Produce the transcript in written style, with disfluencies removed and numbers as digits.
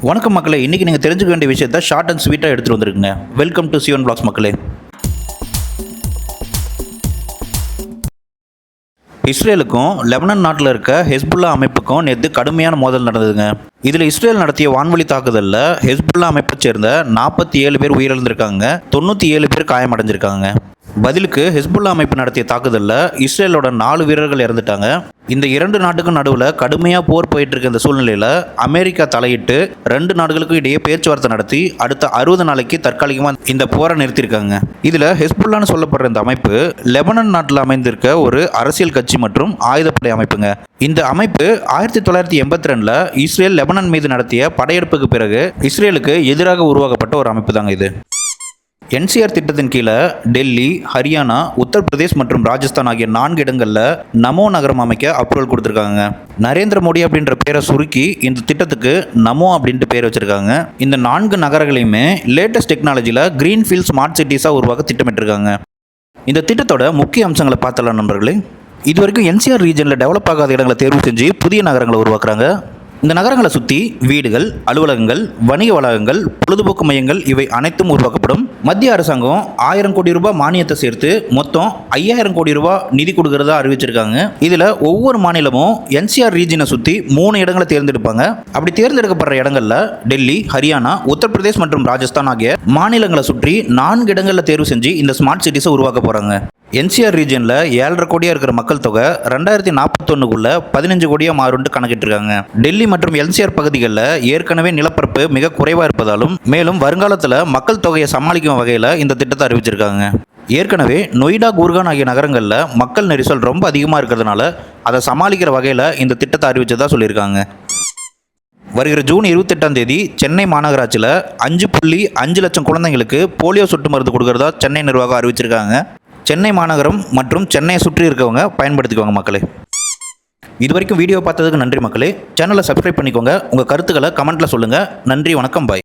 வணக்கம் மக்களே, இன்றைக்கி நீங்கள் தெரிஞ்சுக்க வேண்டிய விஷயத்தை ஷார்ட் அண்ட் ஸ்வீட்டாக எடுத்துகிட்டு வந்துருக்குங்க. வெல்கம் டு சிவன் பிளாக்ஸ் மக்களே. இஸ்ரேலுக்கும் லெபனான் நாட்டில் இருக்க ஹெஸ்புல்லா அமைப்புக்கும் நேற்று கடுமையான மோதல் நடந்ததுங்க. இதில் இஸ்ரேல் நடத்திய வான்வழி தாக்குதலில் ஹெஸ்புல்லா அமைப்பை சேர்ந்த 47 பேர் உயிரிழந்திருக்காங்க, 97 பேர் காயமடைஞ்சிருக்காங்க. பதிலுக்கு ஹெஸ்புல்லா அமைப்பு நடத்திய தாக்குதலில் இஸ்ரேலோட 4 வீரர்கள் இறந்துட்டாங்க. இந்த 2 நாட்டுக்கும் நடுவில் கடுமையாக போர் போயிட்டு இருக்க இந்த சூழ்நிலையில் அமெரிக்கா தலையிட்டு 2 நாடுகளுக்கும் இடையே பேச்சுவார்த்தை நடத்தி அடுத்த 60 நாளைக்கு தற்காலிகமாக இந்த போரை நிறுத்தியிருக்காங்க. இதில் ஹெஸ்புல்லான்னு சொல்லப்படுற இந்த அமைப்பு லெபனான் நாட்டில் அமைந்திருக்க ஒரு அரசியல் கட்சி மற்றும் ஆயுதப்படை அமைப்புங்க. இந்த அமைப்பு 1982 இஸ்ரேல் லெபனான் மீது நடத்திய படையெடுப்புக்கு பிறகு இஸ்ரேலுக்கு எதிராக உருவாக்கப்பட்ட ஒரு அமைப்பு தாங்க இது. என்சிஆர் திட்டத்தின் கீழே டெல்லி, ஹரியானா, உத்தரப்பிரதேஷ் மற்றும் ராஜஸ்தான் ஆகிய 4 இடங்களில் நமோ நகரம் அமைக்க அப்ரூவல் கொடுத்துருக்காங்க. நரேந்திர மோடி அப்படின்ற பேரை சுருக்கி இந்த திட்டத்துக்கு நமோ அப்படின்ட்டு பேர் வச்சிருக்காங்க. இந்த 4 நகரங்களையுமே லேட்டஸ்ட் டெக்னாலஜியில் கிரீன்ஃபீல்ட் ஸ்மார்ட் சிட்டிஸாக உருவாக்க திட்டமிட்டிருக்காங்க. இந்த திட்டத்தோட முக்கிய அம்சங்களை பார்த்தலாம் நண்பர்களே. இது வரைக்கும் என்சிஆர் ரீஜனில் டெவலப் ஆகாத இடங்களை தேர்வு செஞ்சு புதிய நகரங்களை உருவாக்குறாங்க. இந்த நகரங்களை சுற்றி வீடுகள், அலுவலகங்கள், வணிக வளாகங்கள், பொழுதுபோக்கு மையங்கள் இவை அனைத்தும் உருவாக்கப்படும். மத்திய அரசாங்கம் 1000 கோடி ரூபாய் மானியத்தை சேர்த்து மொத்தம் 5000 கோடி ரூபாய் நிதி கொடுக்கறதா அறிவிச்சிருக்காங்க. இதில் ஒவ்வொரு மாநிலமும் என்சிஆர் ரீஜனை சுற்றி 3 இடங்களை தேர்ந்தெடுப்பாங்க. அப்படி தேர்ந்தெடுக்கப்படுற இடங்களில் டெல்லி, ஹரியானா, உத்தரப்பிரதேஷ் மற்றும் ராஜஸ்தான் ஆகிய மாநிலங்களை சுற்றி 4 இடங்களில் தேர்வு செஞ்சு இந்த ஸ்மார்ட் சிட்டிஸை உருவாக்க போகிறாங்க. என்சிஆர் ரீஜனில் 7.5 கோடியாக இருக்கிற மக்கள் தொகை 2041க்குள்ள 15 கோடியாக மாறும்னு கணக்கிட்டிருக்காங்க. டெல்லி மற்றும் என்சிஆர் பகுதிகளில் ஏற்கனவே நிலப்பரப்பு மிக குறைவாக இருப்பதாலும் மேலும் வருங்காலத்தில் மக்கள் தொகையை சமாளிக்கும் வகையில் இந்த திட்டத்தை அறிவிச்சிருக்காங்க. ஏற்கனவே நொய்டா, குர்கான் ஆகிய நகரங்களில் மக்கள் நெரிசல் ரொம்ப அதிகமாக இருக்கிறதுனால அதை சமாளிக்கிற வகையில் இந்த திட்டத்தை அறிவிச்சதா சொல்லியிருக்காங்க. வருகிற ஜூன் 28ஆம் தேதி சென்னை மாநகராட்சியில் 5.5 லட்சம் குழந்தைங்களுக்கு போலியோ சொட்டு மருந்து கொடுக்கறதா சென்னை நிர்வாகம் அறிவிச்சிருக்காங்க. சென்னை மாநகரம் மற்றும் சென்னையை சுற்றி இருக்கவங்க பயன்படுத்திக்கோங்க மக்களே. இது வரைக்கும் வீடியோ பார்த்ததுக்கு நன்றி மக்களே. சேனலை சப்ஸ்கிரைப் பண்ணிக்கோங்க. உங்கள் கருத்துக்களை கமெண்ட்டில் சொல்லுங்கள். நன்றி, வணக்கம், பாய்.